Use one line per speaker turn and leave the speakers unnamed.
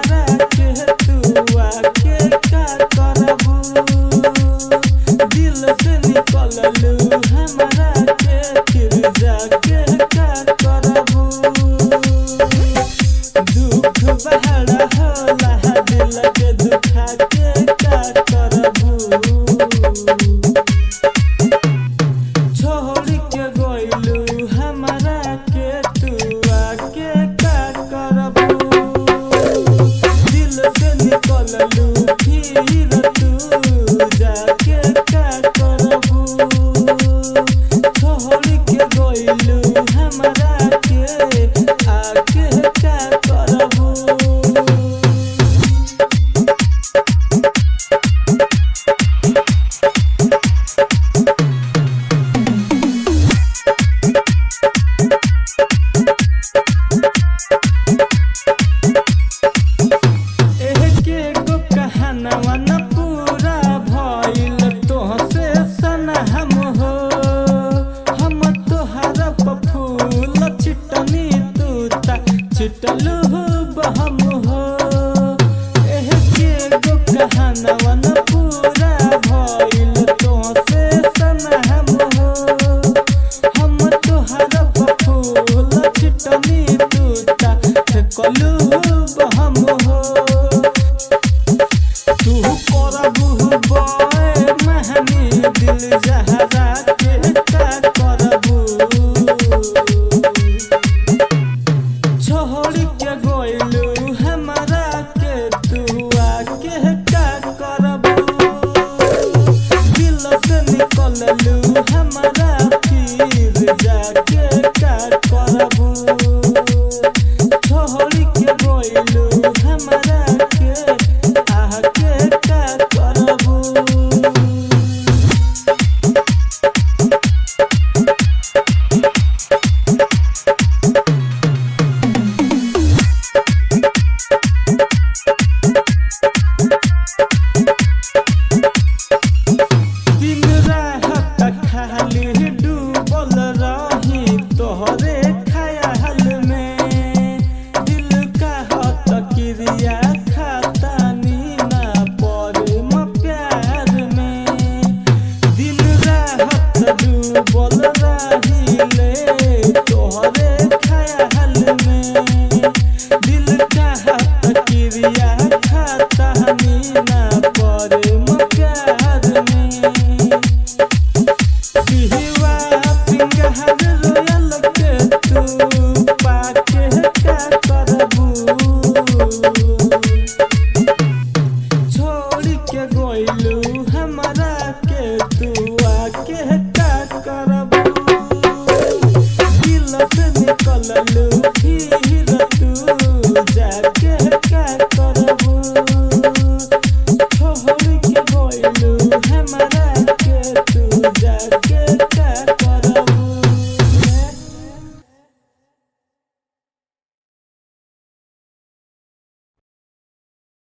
हमरा के तू आके का करबू दिल से निकललू हमरा के फिर जाके का करबू दुख बहरा होला दिल के दुखा के का करबू छोड़ के गइलू हमरा के तू आके का करबू दिल से निकललू फिर तू जाके का करबू छोड़ के गइलू हमरा के आके का करबू न पूरा भइल तोहसे सनम हो हम तोहरा फूल छिटनी तू ता छिटलू बहम हो के गो कहनवा न पूरा भइल तोहसे सनम हो हम तोहरा फूल छिटनी तू ता कलू बहम हो तू करबू बय महनी दिल जहरा के का करबू छोड़ के गइलू हमरा के तू आके का करबू दिल से निकललू हमरा फिर जाके का करबू छोड़ के गइलू हमरा के आके का करबू दिन रात खाली डूबल रही तोहरे ख्याल में दिल का हत क्रिया खाता नीना प्रेम प्यार में दिन रात डूबल रहिले तोहरे ख्याल में दिल का हत क्रिया खाता नीना प्रेम प्यार में सिहवा सिंगार